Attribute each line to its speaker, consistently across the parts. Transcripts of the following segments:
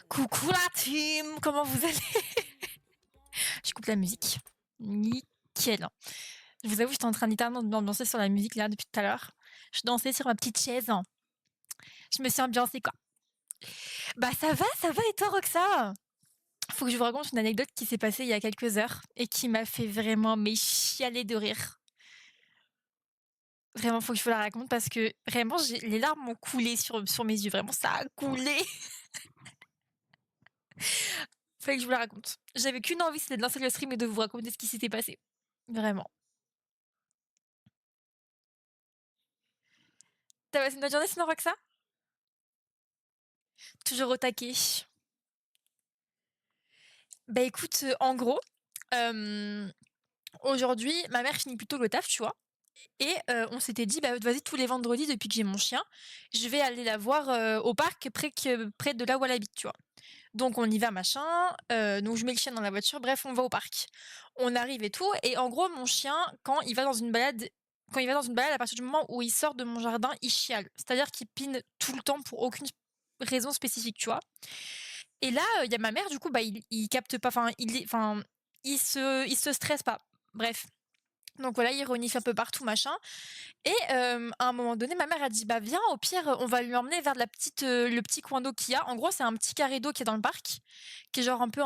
Speaker 1: Coucou la team, comment vous allez? Je coupe la musique. Nickel. Je vous avoue, j'étais en train littéralement de m'ambiancer sur la musique là depuis tout à l'heure. Je dansais sur ma petite chaise. Je me suis ambiancée quoi. Bah ça va et toi Roxa? Faut que je vous raconte une anecdote qui s'est passée il y a quelques heures et qui m'a fait vraiment mais chialer de rire. Vraiment, faut que je vous la raconte parce que vraiment les larmes ont coulé sur mes yeux. Vraiment, ça a coulé. Fallait que je vous la raconte. J'avais qu'une envie, c'était de lancer le stream et de vous raconter ce qui s'était passé. Vraiment. T'as passé une bonne journée sinon Roxa? Toujours au taquet. Bah écoute, en gros, hem, aujourd'hui, ma mère finit plus tôt le taf, tu vois? Et on s'était dit: «Bah, vas-y tous les vendredis depuis que j'ai mon chien, je vais aller la voir, au parc près de là où elle habite», tu vois? Donc on y va machin, donc je mets le chien dans la voiture, bref, on va au parc. On arrive et tout et en gros mon chien quand il va dans une balade, à partir du moment où il sort de mon jardin, il chiale. C'est-à-dire qu'il pine tout le temps pour aucune raison spécifique, tu vois? Et là, il y a ma mère du coup, bah, il capte pas, il se stresse pas. Bref, donc voilà, il renifle un peu partout machin et à un moment donné, ma mère a dit: «Bah, viens, au pire, on va lui emmener vers le petit coin d'eau qu'il y a». En gros, c'est un petit carré d'eau qui est dans le parc, qui est genre un peu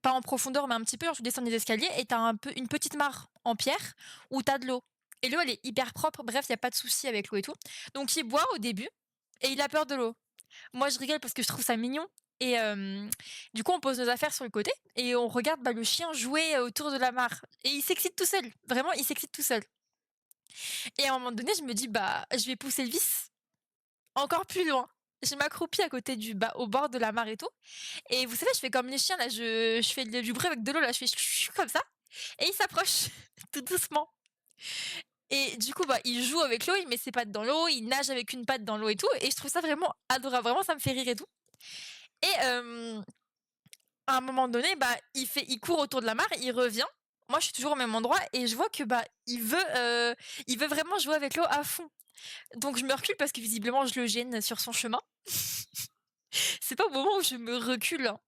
Speaker 1: pas en profondeur, mais un petit peu, genre tu descends des escaliers et tu as un peu une petite mare en pierre où tu as de l'eau et l'eau, elle est hyper propre. Bref, il y a pas de souci avec l'eau et tout. Donc il boit au début et il a peur de l'eau. Moi, je rigole parce que je trouve ça mignon et du coup, on pose nos affaires sur le côté et on regarde, bah, le chien jouer autour de la mare et il s'excite tout seul. Vraiment, il s'excite tout seul et à un moment donné, je me dis: «Bah, je vais pousser le vice encore plus loin». Je m'accroupis à côté au bord de la mare et tout et vous savez, je fais comme les chiens là, je fais du bruit avec de l'eau là, je fais comme ça et il s'approche tout doucement et du coup, bah, il joue avec l'eau, il met ses pattes dans l'eau, il nage avec une patte dans l'eau et tout et je trouve ça vraiment adorable. Vraiment, ça me fait rire et tout et à un moment donné, bah, il court autour de la mare, il revient. Moi, je suis toujours au même endroit et je vois que, bah, il veut vraiment jouer avec l'eau à fond. Donc je me recule parce que visiblement je le gêne sur son chemin. C'est pas au moment où je me recule, hein,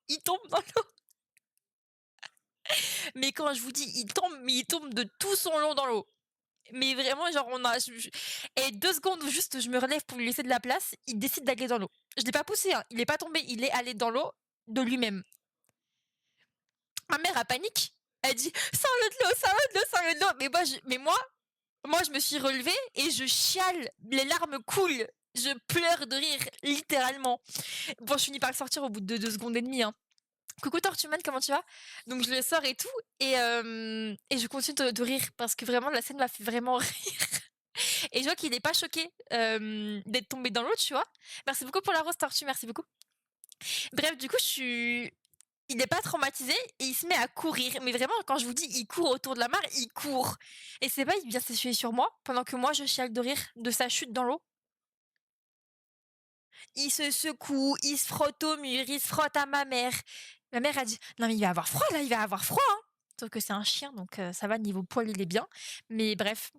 Speaker 1: il tombe dans l'eau. Mais quand je vous dis il tombe de tout son long dans l'eau. Mais vraiment, genre on a je et 2 secondes où juste je me relève pour lui laisser de la place, il décide d'aller dans l'eau. Je l'ai pas poussé, hein, il est pas tombé, il est allé dans l'eau de lui-même. Ma mère a panique. Elle dit: «Sors-le de l'eau, sors-le de l'eau, sors-le de l'eau». Moi, je me suis relevée et je chiale, les larmes coulent. Je pleure de rire, littéralement. Bon, je finis par le sortir au bout de 2 secondes et demie, hein. «Coucou Tortue Man, comment tu vas?» Donc je le sors et tout et je continue de rire parce que vraiment la scène m'a fait vraiment rire et je vois qu'il est pas choqué, d'être tombé dans l'eau, tu vois? Merci beaucoup pour la rose Tortue, merci beaucoup. Bref, du coup, je suis il est pas traumatisé et il se met à courir. Mais vraiment, quand je vous dis, il court autour de la mare, il court. Et c'est pas, il vient s'essuyer sur moi pendant que moi, je chiale de rire de sa chute dans l'eau. Il se secoue, il se frotte au mur, il se frotte à ma mère. Ma mère a dit: «Non, mais il va avoir froid là, il va avoir froid, hein». Sauf que c'est un chien, donc ça va, niveau poil, il est bien. Mais bref,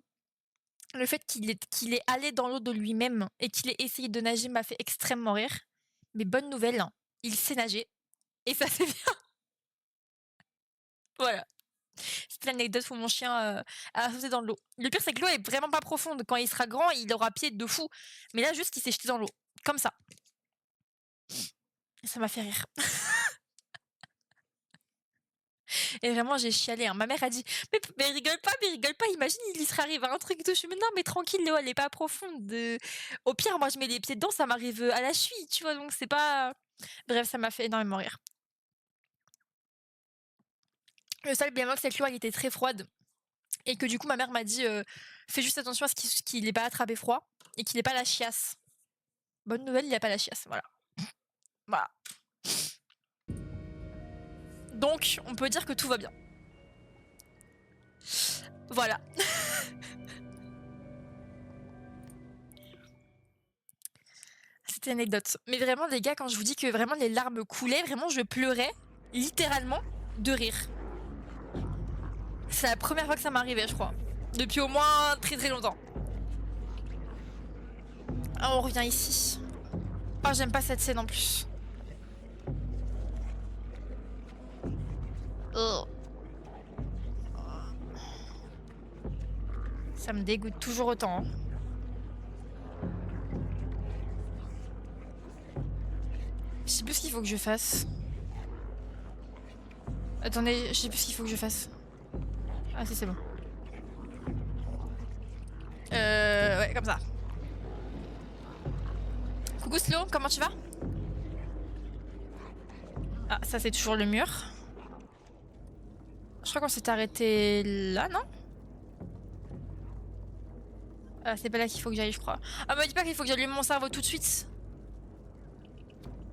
Speaker 1: le fait qu'il est allé dans l'eau de lui-même et qu'il ait essayé de nager m'a fait extrêmement rire. Mais bonne nouvelle, hein, il sait nager et ça c'est bien. Voilà. C'était l'anecdote où mon chien, a sauté dans l'eau. Le pire, c'est que l'eau est vraiment pas profonde. Quand il sera grand, il aura pied de fou. Mais là, juste, il s'est jeté dans l'eau. Comme ça. Et ça m'a fait rire. Et vraiment, j'ai chialé, hein. Ma mère a dit: mais rigole pas, imagine, il lui serait arrivé un truc et tout». Je fais: «Mais non, mais tranquille, l'eau, elle est pas profonde, au pire, moi, je mets les pieds dedans, ça m'arrive, à la cheville, tu vois? Donc c'est pas». Bref, ça m'a fait énormément rire. Le seul bémol, c'est que l'eau, elle était très froide et que du coup, ma mère m'a dit: «Fais juste attention à ce qu'il ait pas attrapé froid et qu'il ait pas la chiasse». Bonne nouvelle, il a pas la chiasse, voilà. Voilà. Donc, on peut dire que tout va bien. Voilà. C'était l'anecdote. Mais vraiment, les gars, quand je vous dis que vraiment les larmes coulaient, vraiment, je pleurais, littéralement, de rire. C'est la première fois que ça m'arrivait, je crois. Depuis au moins très très longtemps. Ah, on revient ici. Oh, j'aime pas cette scène en plus. Oh. Ça me dégoûte toujours autant. Hein. Je sais plus ce qu'il faut que je fasse. Attendez, je sais plus ce qu'il faut que je fasse. Ah si, c'est bon. Ouais, comme ça. Coucou Slow, comment tu vas? Ah, ça c'est toujours le mur. Je crois qu'on s'est arrêté là, non? Ah, c'est pas là qu'il faut que j'aille, je crois. Ah, me dis pas qu'il faut que j'allume mon cerveau tout de suite.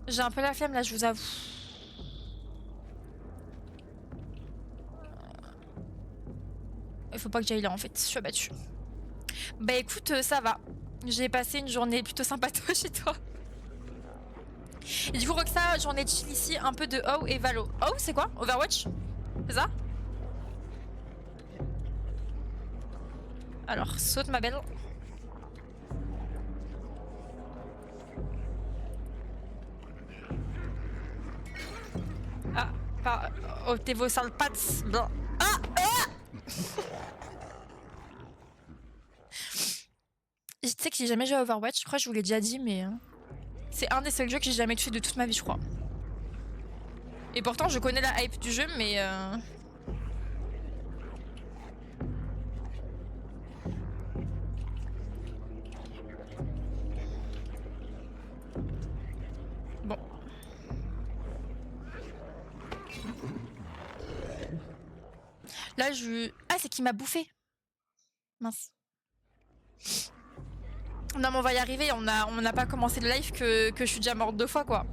Speaker 1: J'ai un peu la flemme là, je vous avoue. Il faut pas que j'aille là en fait, je suis abattue. Bah écoute, ça va. J'ai passé une journée plutôt sympatoche chez toi. Et du coup, Roxa, journée de chill ici, un peu de Oh et Valo. Oh, c'est quoi? Overwatch? C'est ça? Alors, saute ma belle. Ah, pas... Oh, t'es vos sales pattes. Bon. Ah, ah. Tu sais que j'ai jamais joué à Overwatch, je crois que je vous l'ai déjà dit, mais... c'est un des seuls jeux que j'ai jamais touché de toute ma vie, je crois. Et pourtant, je connais la hype du jeu, mais... Bon. Là, je... Ah, c'est qui m'a bouffé. Mince. Non, mais on va y arriver, on n'a pas commencé le live que je suis déjà morte 2 fois, quoi.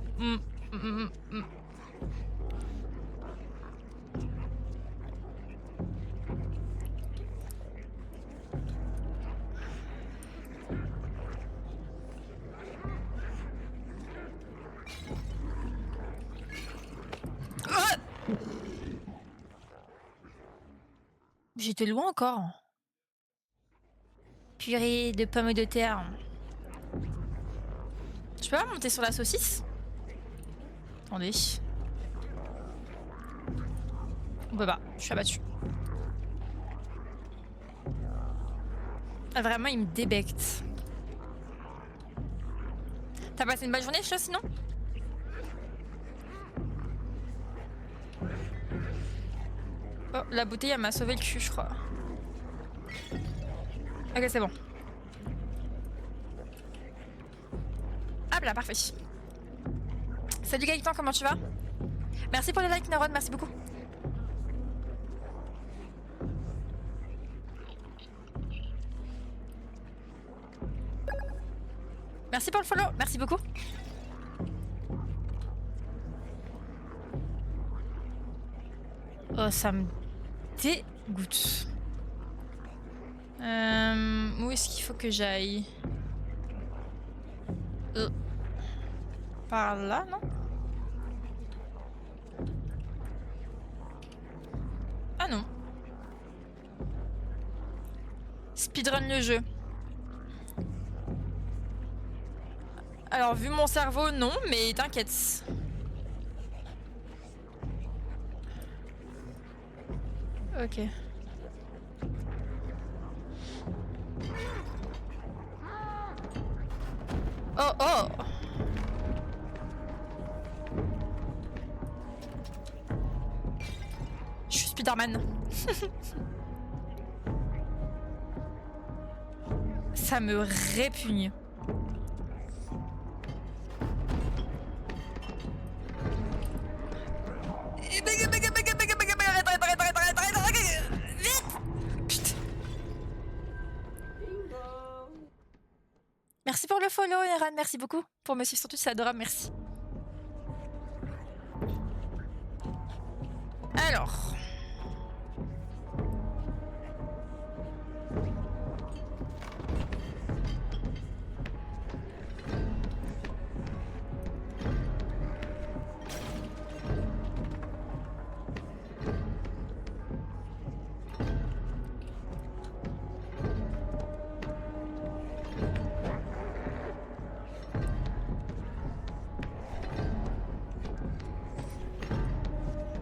Speaker 1: J'étais loin encore. Purée de pommes de terre. Je peux pas monter sur la saucisse? Attendez. On peut pas, je suis abattue. Ah, vraiment, il me débecte. T'as passé une bonne journée, chose, sinon? Oh, la bouteille, elle m'a sauvé le cul, je crois. Ok, c'est bon. Hop là, parfait. Salut Gaëtan, comment tu vas? Merci pour les likes, Neuron, merci beaucoup. Merci pour le follow, merci beaucoup. Oh, ça me dégoûte. Où est-ce qu'il faut que j'aille? Par là, non? Ah non. Speedrun le jeu. Alors, vu mon cerveau, non, mais t'inquiète. Ok. Oh, oh! Je suis Spider-Man. Ça me répugne. Merci pour le follow, Eran, merci beaucoup. Pour me suivre surtout, c'est adorable, merci. Alors...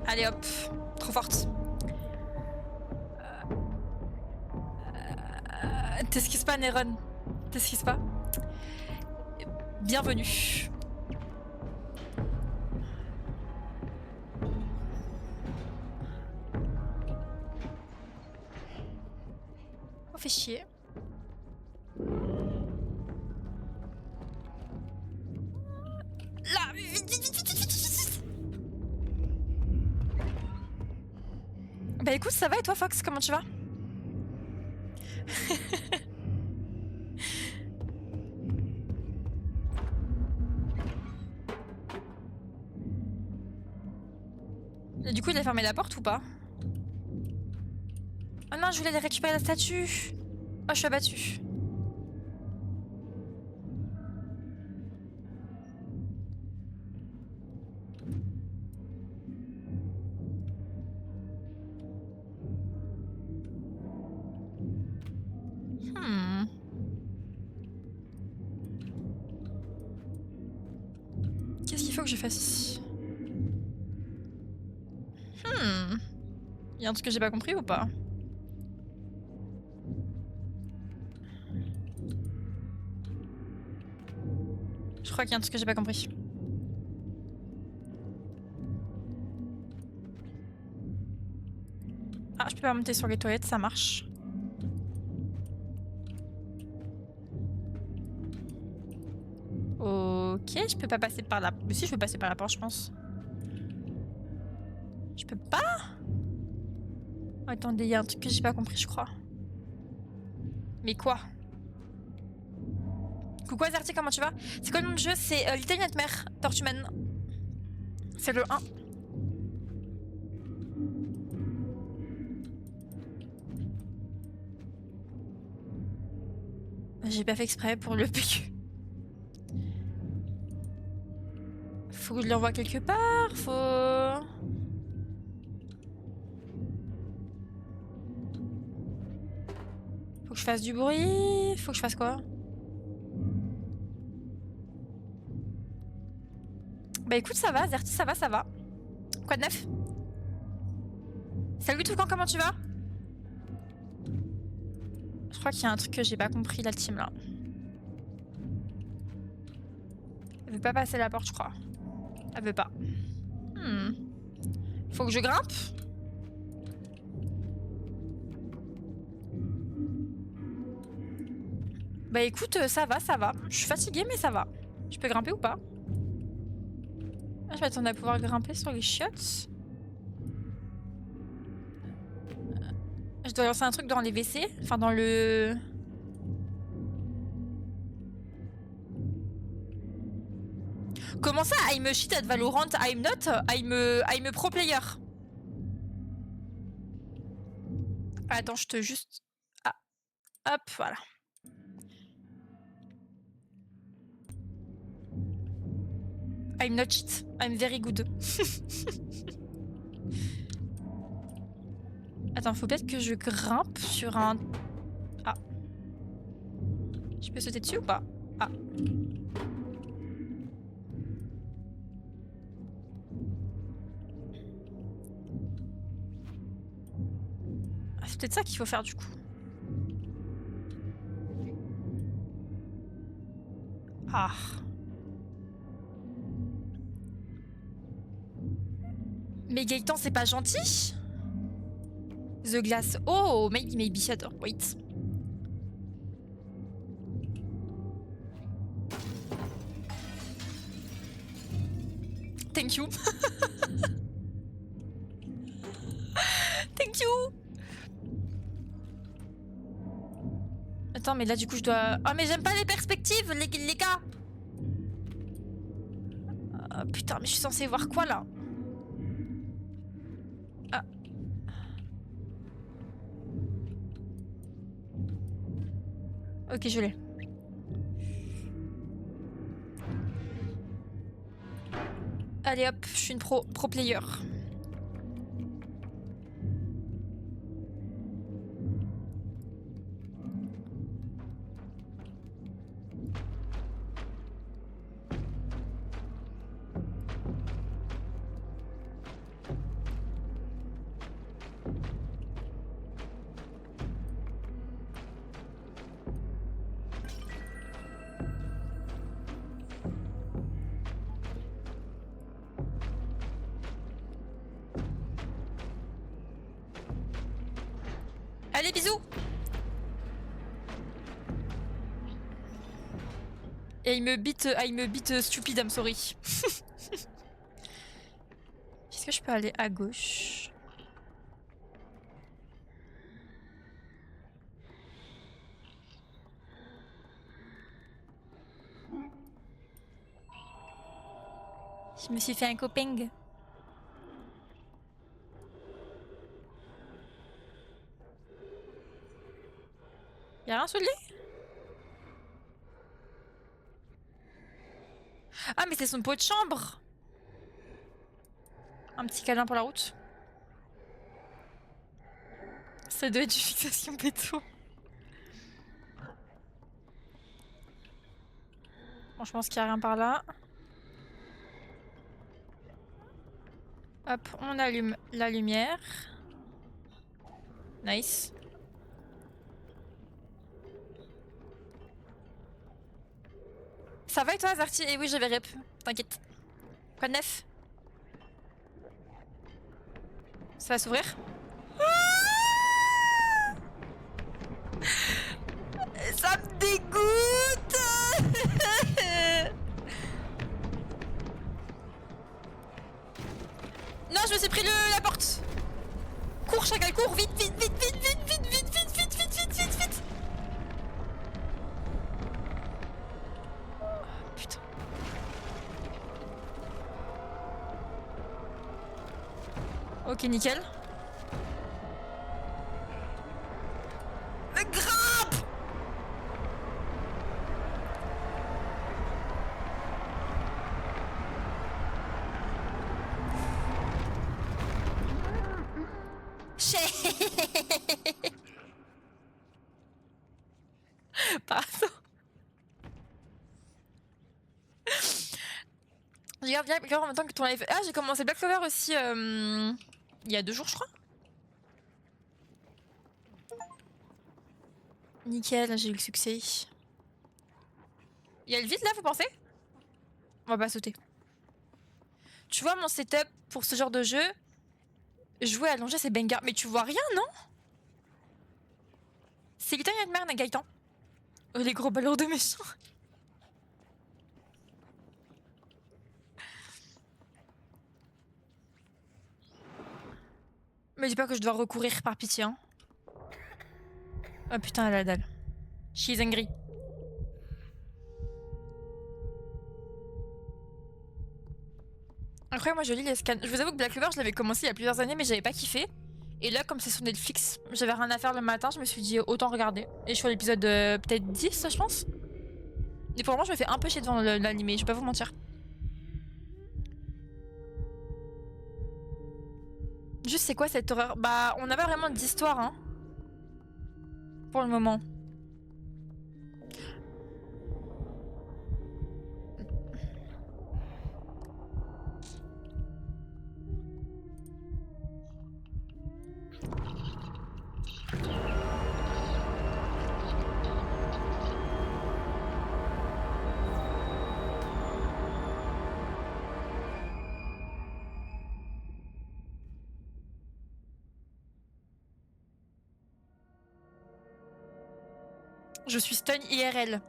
Speaker 1: Allez hop, trop forte. T'esquisses pas, Néron. T'esquisses pas. Bienvenue. On fait chier. Là, vite, vite, vite, vite, vite, vite. Bah écoute, ça va et toi, Fox, comment tu vas? Du coup, il a fermé la porte ou pas? Oh non, je voulais aller récupérer la statue. Oh, je suis abattue. Qu'est-ce qu'il faut que je fasse ici? Il y a un truc que j'ai pas compris ou pas? Je crois qu'il y a un truc que j'ai pas compris. Ah, je peux pas monter sur les toilettes, ça marche. Ok, je peux pas passer par là. Mais si, je peux passer par la porte, je pense. Je peux pas? Oh, attendez, il y a un truc que j'ai pas compris, je crois. Mais quoi? Coucou Azerty, comment tu vas? C'est quoi le nom de jeu? C'est Little Nightmare, Tortue Man. C'est le 1. J'ai pas fait exprès pour le PQ. Faut que je l'envoie quelque part, faut... Faut que je fasse du bruit, faut que je fasse quoi? Bah écoute, ça va, Zerti, ça va, ça va. Quoi de neuf? Salut Toucan, comment tu vas? Je crois qu'il y a un truc que j'ai pas compris, la team, là. Elle veut pas passer la porte, je crois. Elle veut pas. Faut que je grimpe? Bah écoute, ça va, ça va. Je suis fatiguée, mais ça va. Je peux grimper ou pas? Ah, je m'attendais à pouvoir grimper sur les chiottes. Je dois lancer un truc dans les WC. Enfin, dans le... Comment ça, I'm a shit at Valorant, I'm not, I'm a pro player. Attends, je te juste... Ah, hop, voilà. I'm not shit, I'm very good. Attends, faut peut-être que je grimpe sur un... Ah. Je peux sauter dessus ou pas? Ah. C'est peut-être ça qu'il faut faire du coup. Ah. Mais Gaëtan, c'est pas gentil? The glass. Oh, maybe shadow. Wait. Thank you. Thank you. Attends, mais là du coup je dois... Oh mais j'aime pas les perspectives, les gars. Putain, mais je suis censée voir quoi là? Ah. Ok, je l'ai. Allez hop, je suis une pro player. Allez, bisous. Et il me beat stupide, I'm sorry. Est-ce que je peux aller à gauche? Je me suis fait un copain. Y'a rien sous le lit? Ah mais c'est son pot de chambre. Un petit câlin pour la route. Ça doit être du fixation béton. Bon, je pense qu'il n'y a rien par là. Hop, on allume la lumière. Nice. Ça va et toi, Zarty? Eh oui, j'avais rep. T'inquiète. Quoi de neuf? Ça va s'ouvrir? Ça me dégoûte. Non, je me suis pris la porte. Cours, chacal, cours, vite, vite, vite, vite, vite, vite, vite, vite, vite, vite, vite, vite, vite. Putain. Ok, nickel. Grimpe. Pardon. Regarde en même temps que ton live. Ah, j'ai commencé Black Clover aussi il y a 2 jours, je crois. Nickel, j'ai eu le succès. Il y a le vide là, vous pensez? On va pas sauter. Tu vois mon setup pour ce genre de jeu? Jouer allongé, c'est banger. Mais tu vois rien, non? C'est Gaëtan Yagmar, Gaëtan. Oh, les gros ballons de méchants. Mais dis pas que je dois recourir par pitié, hein. Oh putain, elle a la dalle. She's angry. Après, moi je lis les scans. Je vous avoue que Black Clover, je l'avais commencé il y a plusieurs années, mais j'avais pas kiffé. Et là, comme c'est sur Netflix, j'avais rien à faire le matin, je me suis dit autant regarder. Et je suis à l'épisode peut-être 10, je pense. Et pour le moment, je me fais un peu chier devant l'animé, je vais pas vous mentir. Juste, c'est quoi cette horreur? Bah, on n'a pas vraiment d'histoire, hein. Pour le moment. Je suis stun IRL.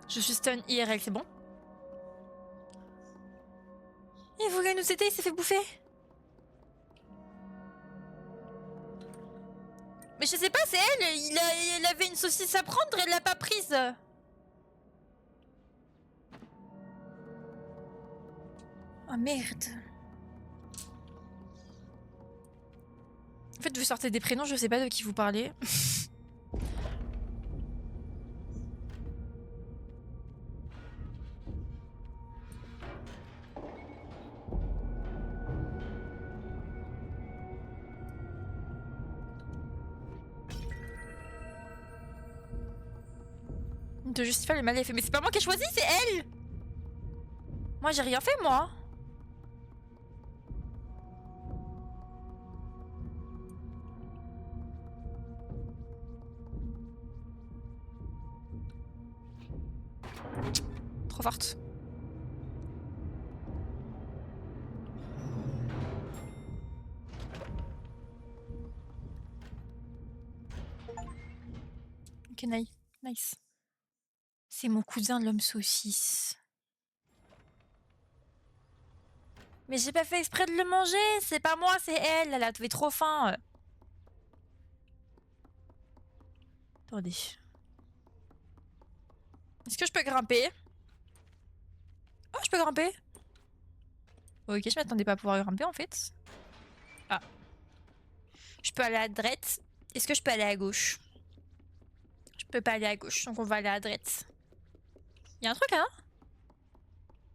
Speaker 1: Je suis stun IRL, c'est bon? Il voulait nous aider, il s'est fait bouffer. Mais je sais pas, c'est elle, il avait une saucisse à prendre, elle l'a pas prise. Oh merde. En fait, vous sortez des prénoms, je sais pas de qui vous parlez. De justifier le mal effet. Mais c'est pas moi qui ai choisi, c'est elle. Moi, j'ai rien fait, moi. Trop forte. Ok, nice. C'est mon cousin l'homme saucisse. Mais j'ai pas fait exprès de le manger, c'est pas moi, c'est elle, elle a trouvé trop faim. Attendez. Est-ce que je peux grimper? Oh, je peux grimper? Ok, je m'attendais pas à pouvoir grimper en fait. Ah. Je peux aller à droite. Est-ce que je peux aller à gauche? Je peux pas aller à gauche, donc on va aller à droite. Y'a un truc là?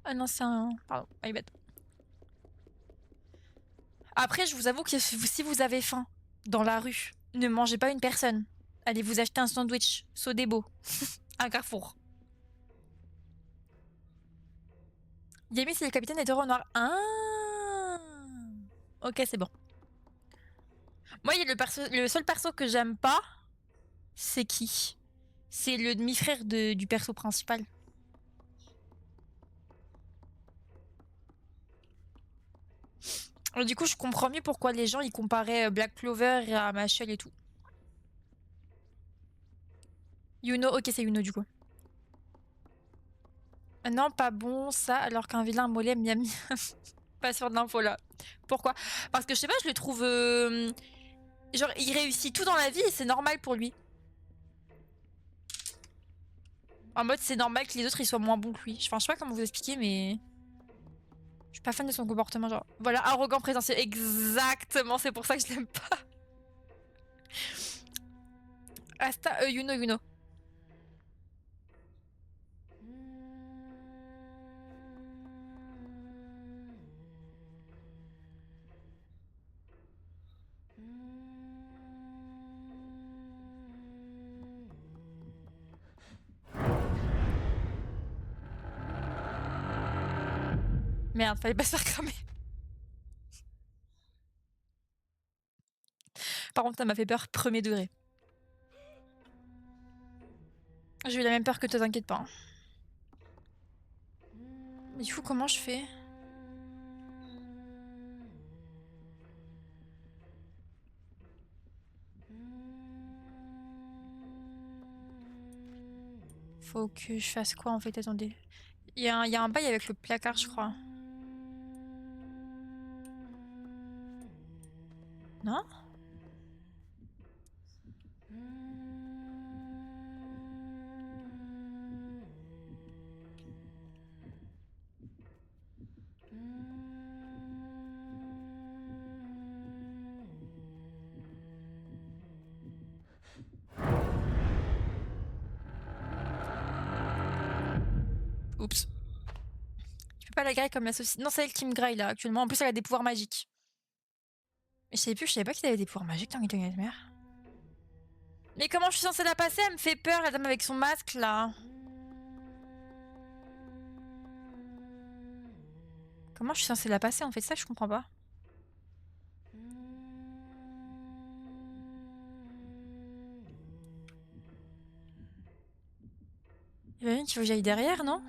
Speaker 1: Ah non, c'est un... Pardon, my bad. Après, je vous avoue que si vous avez faim dans la rue, ne mangez pas une personne. Allez vous acheter un sandwich, Sodebo, un Carrefour. Yami, c'est le capitaine des taureaux noirs. Ah. Ok, c'est bon. Moi, il y a le seul perso que j'aime pas, c'est qui? C'est le demi-frère du perso principal. Du coup, je comprends mieux pourquoi les gens ils comparaient Black Clover à Machel et tout. Yuno, ok, c'est Yuno du coup. Non, pas bon ça, alors qu'un vilain mollet Miami. Pas sûr de l'info là. Pourquoi? Parce que je sais pas, je le trouve. Genre, il réussit tout dans la vie et c'est normal pour lui. En mode, c'est normal que les autres ils soient moins bons que lui. Enfin, je sais pas comment vous expliquer, mais. Je suis pas fan de son comportement, genre. Voilà, arrogant prétentieux. Exactement, c'est pour ça que je l'aime pas. Asta, Yuno. Merde, fallait pas se faire cramer. Par contre, ça m'a fait peur, premier degré. J'ai eu la même peur que toi, t'inquiète pas. Mais du coup, comment je fais? Faut que je fasse quoi en fait? Attendez. Il y a un bail avec le placard, je crois. Non? Oups. Je peux pas la grailler comme la saucisse. Non, c'est elle qui me graille là actuellement. En plus, elle a des pouvoirs magiques. Mais je savais pas qu'il avait des pouvoirs magiques dans Little Nightmares. Mais comment je suis censée la passer? Elle me fait peur, la dame avec son masque là. Comment je suis censée la passer en fait? Ça, je comprends pas. J'imagine qu'il faut que j'aille derrière, non?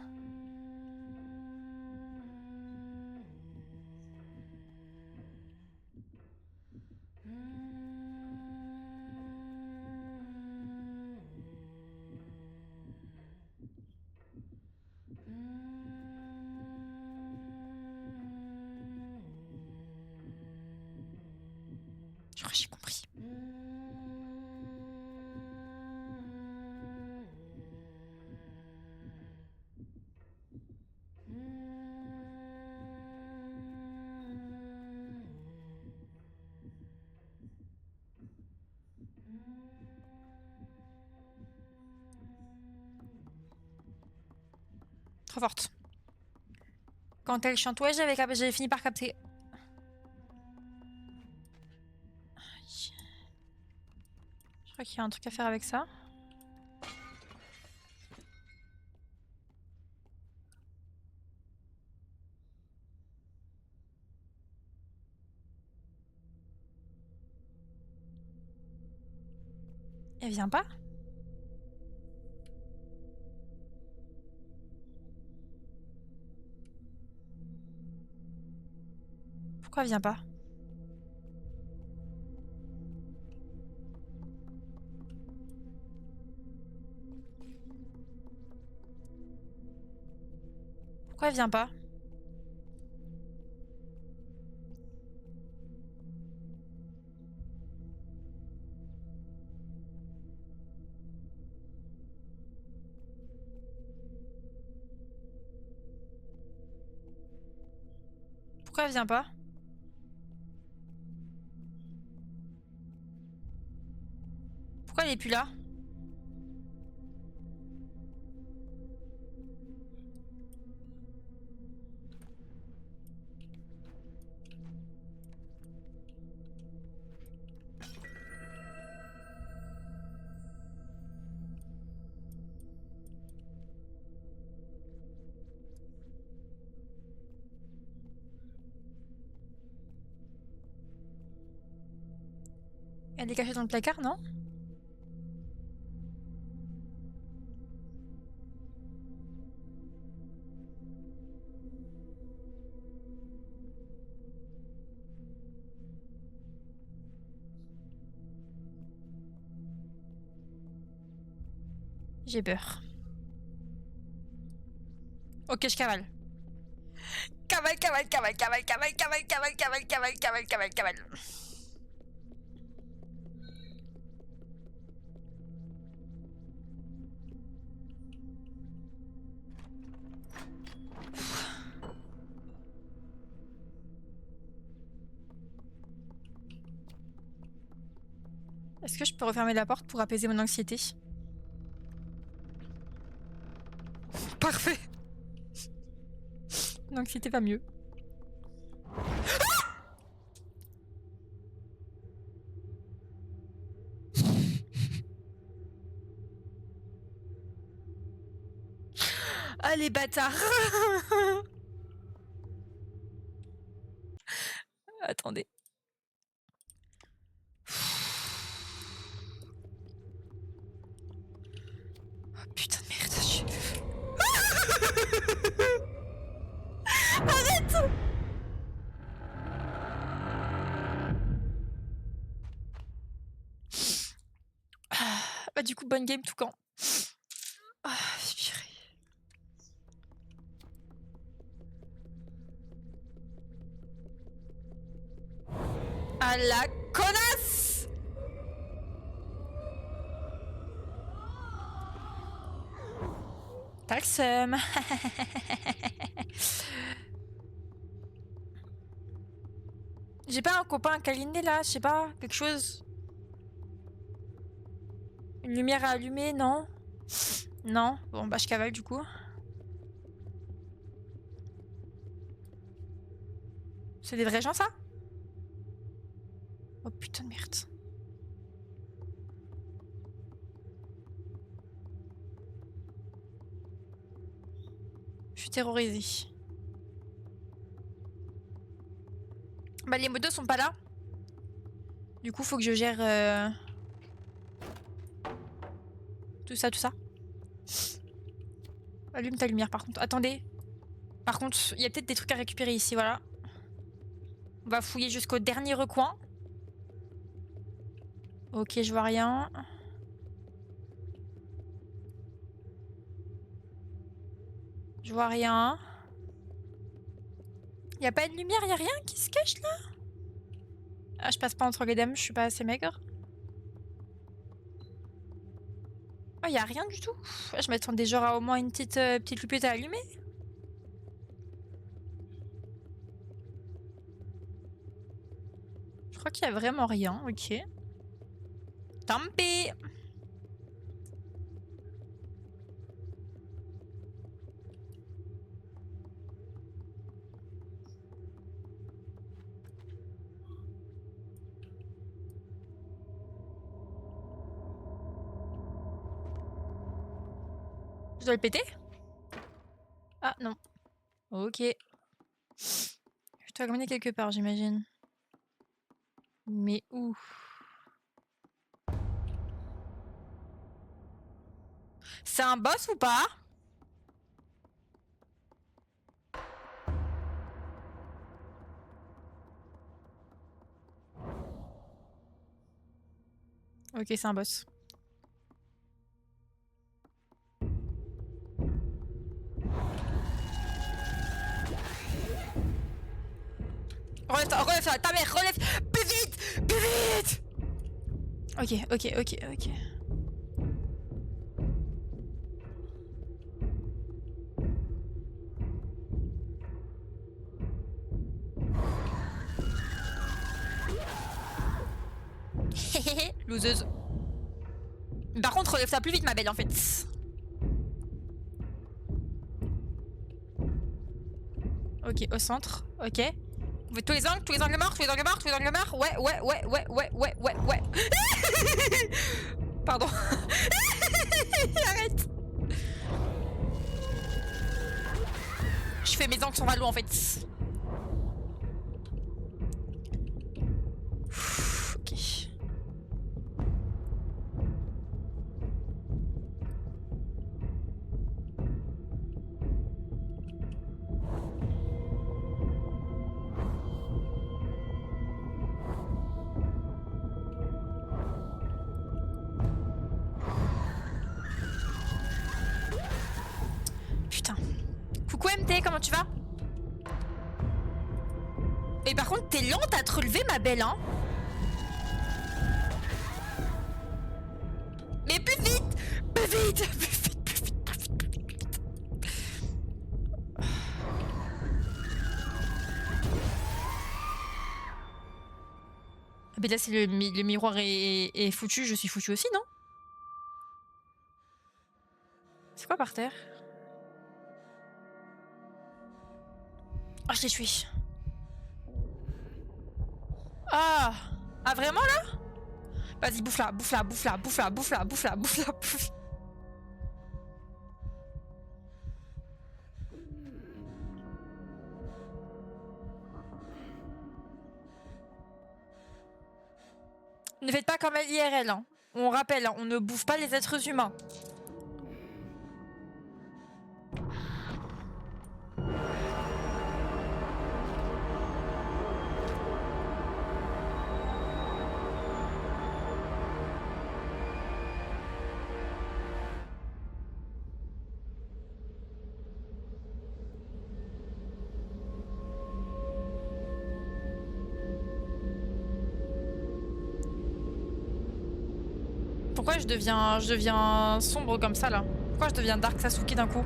Speaker 1: Je crois que j'ai compris. Trop forte. Quand elle chante, ouais, j'avais fini par capter. Je crois qu'il y a un truc à faire avec ça. Elle vient pas? Pourquoi elle vient pas? Pourquoi elle vient pas? Pourquoi elle vient pas? Pourquoi elle est plus là? Elle est cachée dans le placard, non? J'ai peur. Ok, je cavale. Cavale, cavale, cavale, cavale, cavale, cavale, cavale, cavale, cavale, cavale, cavale, cavale. Est-ce que je peux refermer la porte pour apaiser mon anxiété? Parfait. L'anxiété va mieux. Ah les bâtards. Attendez. Oh, putain de merde. Arrête. Bah du coup bonne game tout camp. Ah, purée. Ah la connasse. T'as le seum. J'ai pas un copain à câliner là, je sais pas, quelque chose. Une lumière à allumer, non? Non? Bon bah je cavale du coup. C'est des vrais gens ça? Oh putain de merde. Je suis terrorisée. Bah les modos sont pas là. Du coup faut que je gère tout ça, tout ça. Allume ta lumière par contre. Attendez. Par contre, il y a peut-être des trucs à récupérer ici, voilà. On va fouiller jusqu'au dernier recoin. Ok, je vois rien. Je vois rien. Y a pas de lumière, y a rien qui se cache là? Ah, je passe pas entre les dames, je suis pas assez maigre. Oh, y a rien du tout. Je m'attendais genre à au moins une petite loupette à allumer. Je crois qu'il y a vraiment rien, ok. Tant pis. Je dois le péter? Ah non. Ok. Je dois l'emmener quelque part, j'imagine. Mais où? C'est un boss ou pas? Ok, c'est un boss. Relève-toi, ta mère, relève. Plus vite, plus vite. Ok. Loseuse. Par contre, relève-toi plus vite, ma belle, en fait. Ok, au centre. Ok. Tous les angles morts, tous les angles morts, tous les angles morts. Ouais. Pardon. Arrête. Je fais mes angles sur Valo, en fait. Ok. Putain. Coucou MT, comment tu vas? Et par contre, t'es lente à te relever, ma belle, hein? Mais plus vite! Plus vite! Plus vite! Ah bah là, si le miroir est foutu, je suis foutu aussi, non? C'est quoi par terre? Ah, je l'ai tué. Ah! Ah, vraiment, là? Vas-y, bouffe-la. Ne faites pas comme l'IRL, hein. On rappelle, hein, on ne bouffe pas les êtres humains. Pourquoi je deviens sombre comme ça, là? Pourquoi je deviens Dark Sasuke d'un coup?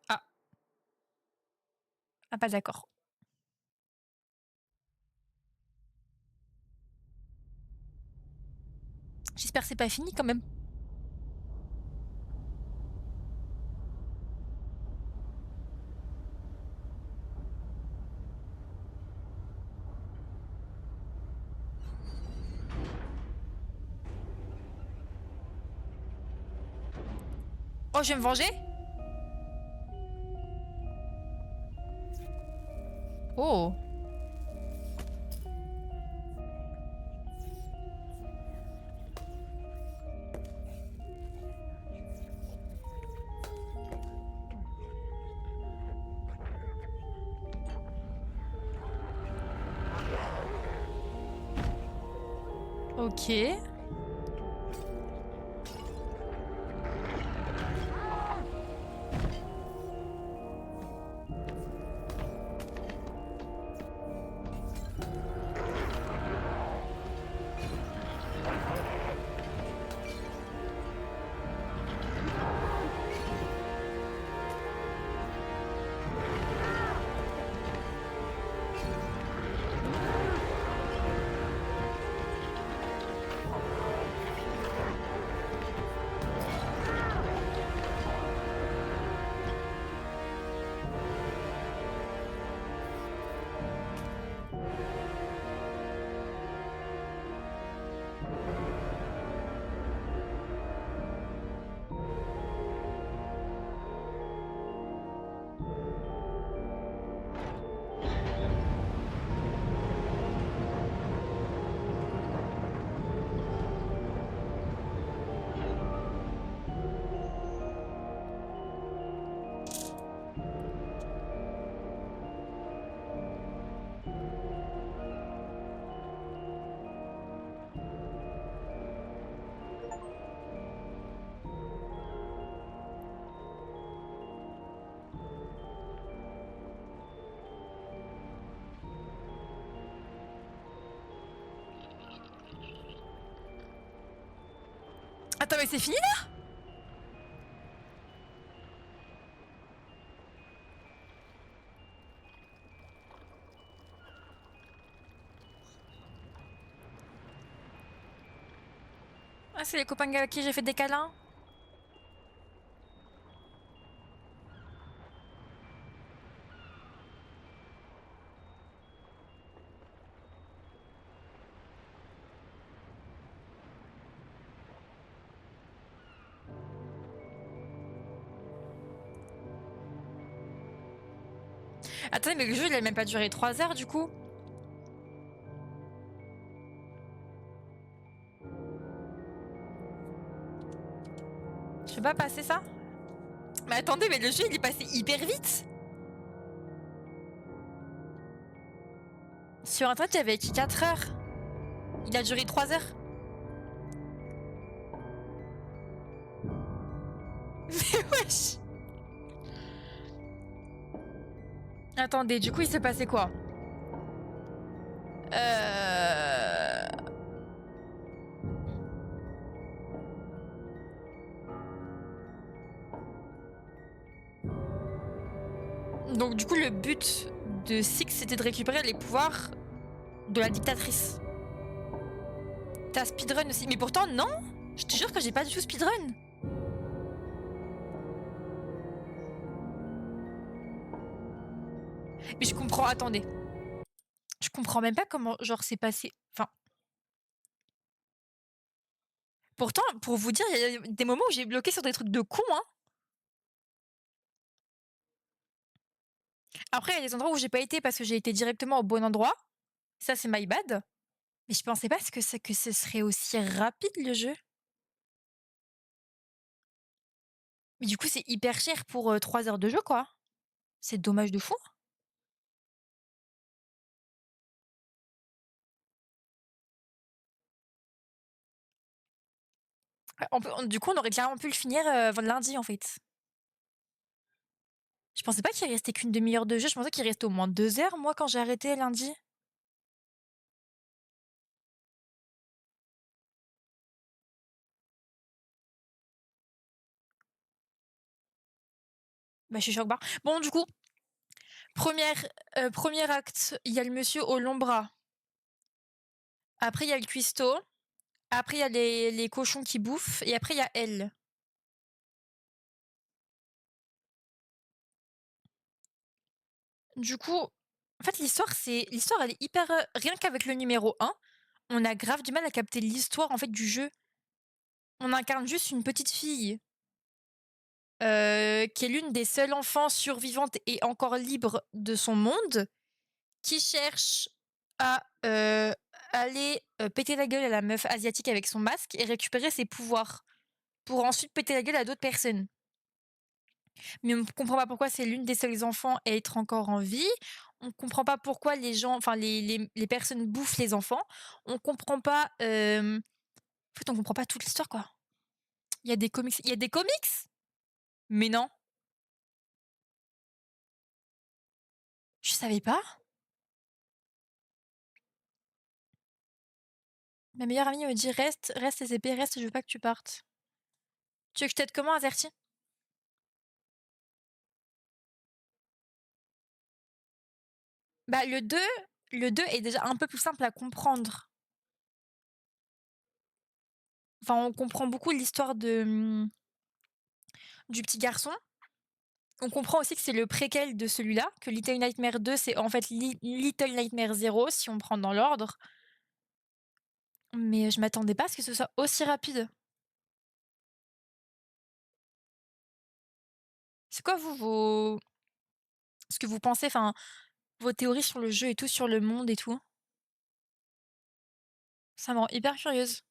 Speaker 1: Ah. Ah, pas d'accord. J'espère que c'est pas fini, quand même. Oh, je vais me venger? Oh. Ok. Attends, mais c'est fini? Ah, c'est les copains à qui j'ai fait des câlins? Attendez, mais le jeu, il a même pas duré 3 heures, du coup? Je peux pas passer ça? Mais attendez, mais le jeu, il est passé hyper vite! Sur internet, il y avait écrit 4 heures. Il a duré 3 heures. Mais wesh! Attendez, du coup, il s'est passé quoi? Euh... Donc, du coup, le but de Six, c'était de récupérer les pouvoirs de la dictatrice. T'as speedrun aussi. Mais pourtant, non! Je te jure que j'ai pas du tout speedrun. Mais je comprends, attendez. Je comprends même pas comment, genre, c'est passé. Enfin, pourtant, pour vous dire, il y a des moments où j'ai bloqué sur des trucs de con, hein. Après, il y a des endroits où j'ai pas été parce que j'ai été directement au bon endroit. Ça, c'est my bad. Mais je pensais pas que ce serait aussi rapide, le jeu. Mais du coup, c'est hyper cher pour 3 heures de jeu, quoi. C'est dommage de fou. Du coup, on aurait clairement pu le finir lundi, en fait. Je pensais pas qu'il restait qu'une demi-heure de jeu. Je pensais qu'il restait au moins 2 heures, moi, quand j'ai arrêté lundi. Bah, je suis choc barre. Bon, du coup, première, premier acte, il y a le monsieur au long bras. Après, il y a le cuistot. Après, il y a les cochons qui bouffent. Et après, il y a elle. Du coup, en fait, l'histoire, elle est hyper. Rien qu'avec le numéro 1, on a grave du mal à capter l'histoire en fait du jeu. On incarne juste une petite fille qui est l'une des seules enfants survivantes et encore libres de son monde, qui cherche à aller péter la gueule à la meuf asiatique avec son masque et récupérer ses pouvoirs pour ensuite péter la gueule à d'autres personnes. Mais on ne comprend pas pourquoi c'est l'une des seuls enfants à être encore en vie. On ne comprend pas pourquoi les gens, enfin les personnes bouffent les enfants. On comprend pas. En fait, on comprend pas toute l'histoire, quoi. Il y a des comics. Il y a des comics. Mais non, je savais pas. Ma meilleure amie me dit reste, reste les épées, reste, je veux pas que tu partes. Tu veux que je t'aide comment, Azerty? Bah le deux est déjà un peu plus simple à comprendre. Enfin, on comprend beaucoup l'histoire du petit garçon. On comprend aussi que c'est le préquel de celui-là, que Little Nightmare 2, c'est en fait Little Nightmare 0, si on prend dans l'ordre. Mais je m'attendais pas à ce que ce soit aussi rapide. C'est quoi ce que vous pensez, enfin, vos théories sur le jeu et tout, sur le monde et tout? Ça me rend hyper curieuse.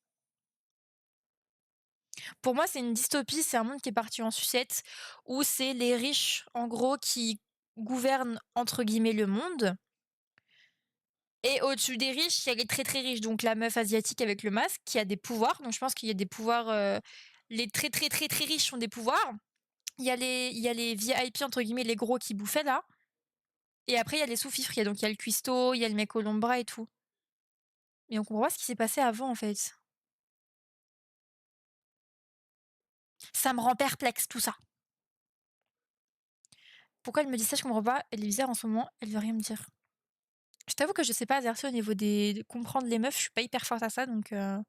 Speaker 1: Pour moi, c'est une dystopie, c'est un monde qui est parti en sucette, où c'est les riches, en gros, qui gouvernent entre guillemets «le monde» et au-dessus des riches, il y a les très, très riches, donc la meuf asiatique avec le masque qui a des pouvoirs, donc je pense qu'il y a des pouvoirs, les très, très, très, très riches ont des pouvoirs. Il y a les VIP entre guillemets, les gros qui bouffaient là et après il y a les sous-fifres, il y a le cuistot, il y a le mec au lombra et tout. Mais on comprend pas ce qui s'est passé avant, en fait. Ça me rend perplexe tout ça. Pourquoi elle me dit ça? Je comprends pas. Elle est bizarre en ce moment, elle veut rien me dire. Je t'avoue que je sais pas exercer au niveau de comprendre les meufs, je suis pas hyper forte à ça donc peut-être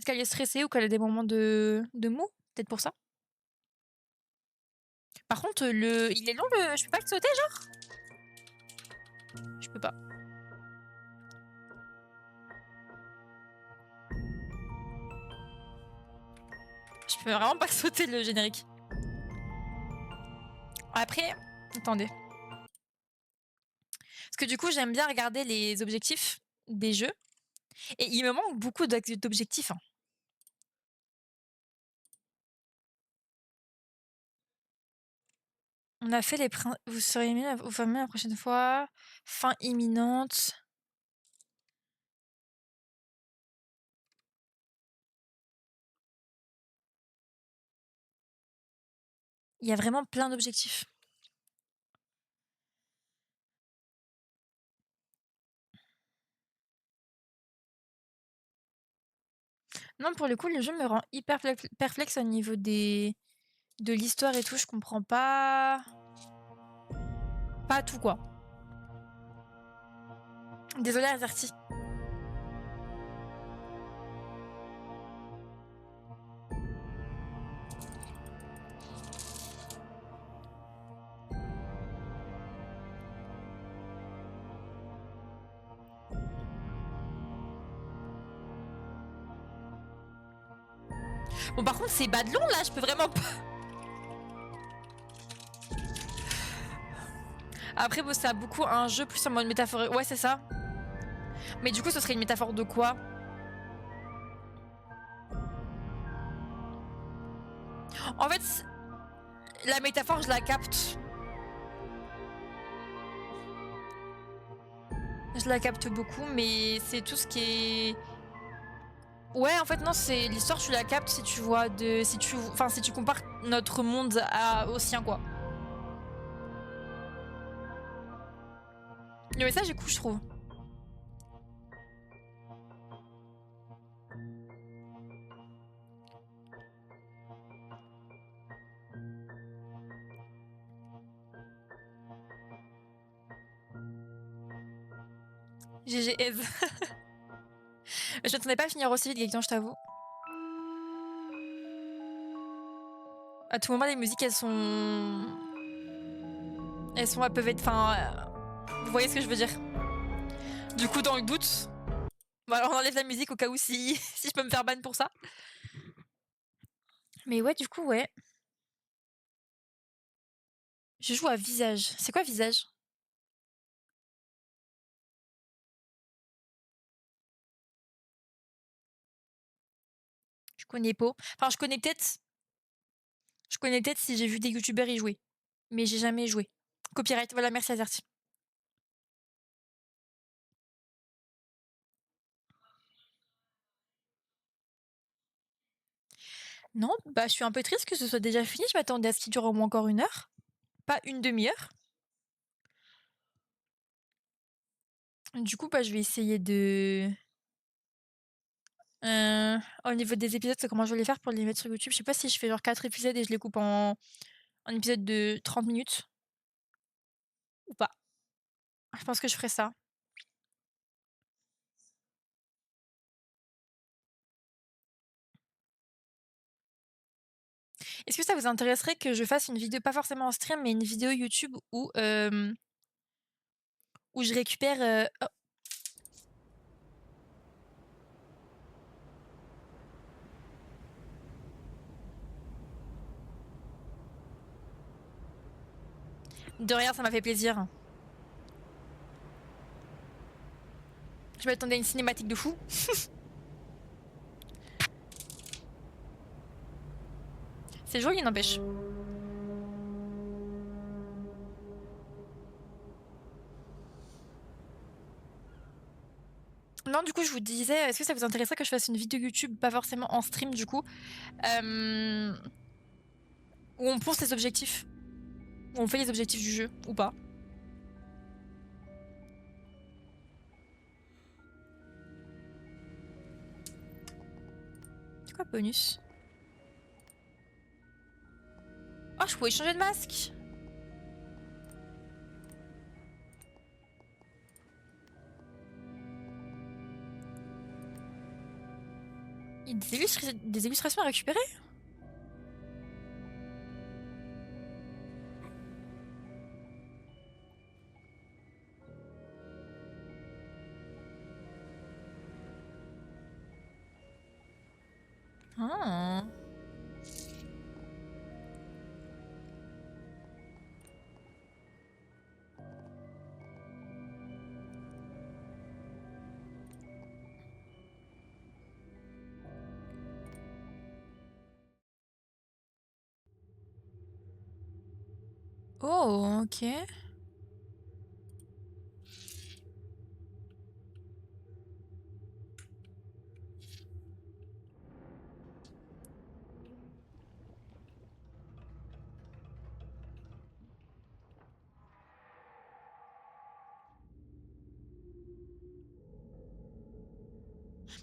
Speaker 1: qu'elle est stressée ou qu'elle a des moments de mou? Peut-être pour ça? Par contre, il est long le je peux pas le sauter genre? Je peux pas. Je peux vraiment pas sauter le générique. Après, attendez. Parce que du coup, j'aime bien regarder les objectifs des jeux et il me manque beaucoup d'objectifs, hein. On a fait les vous seriez mieux vous ferez mieux la prochaine fois. Fin imminente. Il y a vraiment plein d'objectifs. Non, pour le coup, le jeu me rend hyper perplexe au niveau de l'histoire et tout, je comprends pas tout, quoi. Désolée, Azerty. Bon, par contre, c'est bas de long, là, je peux vraiment pas. Après, bon, ça a beaucoup un jeu plus en mode métaphore. Ouais, c'est ça. Mais du coup, ce serait une métaphore de quoi? En fait, la métaphore, je la capte. Je la capte beaucoup, mais c'est tout ce qui est. Ouais, en fait, non, c'est l'histoire, tu la captes si tu vois de. Si tu. Enfin, si tu compares notre monde au sien, quoi. Le message est cool, je trouve. GG Ez. Je m'attendais pas à finir aussi vite, Gaëtan, je t'avoue. À tout moment, les musiques, elles sont. Elles peuvent être. Enfin. Vous voyez ce que je veux dire? Du coup, dans le doute. Bon, alors on enlève la musique au cas où si, si je peux me faire ban pour ça. Mais ouais, du coup, ouais. Je joue à Visage. C'est quoi Visage? Je connais pas. Enfin, je connais peut-être. Je connais peut-être si j'ai vu des youtubeurs y jouer. Mais j'ai jamais joué. Copyright, voilà, merci Azerty. Non, bah je suis un peu triste que ce soit déjà fini. Je m'attendais à ce qu'il dure au moins encore 1 heure. Pas une demi-heure. Du coup, bah, je vais essayer de. Au niveau des épisodes, c'est comment je vais les faire pour les mettre sur YouTube. Je sais pas si je fais genre 4 épisodes et je les coupe en épisodes de 30 minutes ou pas. Je pense que je ferai ça. Est-ce que ça vous intéresserait que je fasse une vidéo, pas forcément en stream, mais une vidéo YouTube où je récupère. Oh, de rien, ça m'a fait plaisir. Je m'attendais à une cinématique de fou. C'est joli, n'empêche. Non, du coup, je vous disais, est-ce que ça vous intéresserait que je fasse une vidéo YouTube, pas forcément en stream, du coup, où on ponce les objectifs, où on fait les objectifs du jeu, ou pas? C'est quoi bonus? je pouvais changer de masque. Il y a des illustrations à récupérer? Ah. Oh, ok.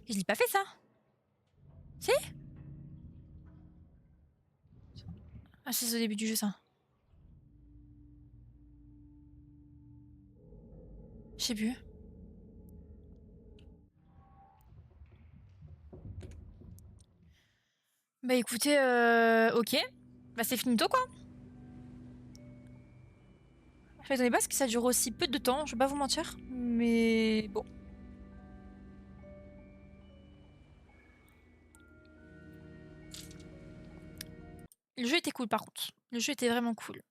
Speaker 1: Je l'ai pas fait ça. Si? Ah, c'est au début du jeu ça. Je sais plus. Bah écoutez, ok. Bah c'est finito quoi. Je m'attendais pas à ce que ça dure aussi peu de temps, je vais pas vous mentir. Mais bon. Le jeu était cool par contre. Le jeu était vraiment cool.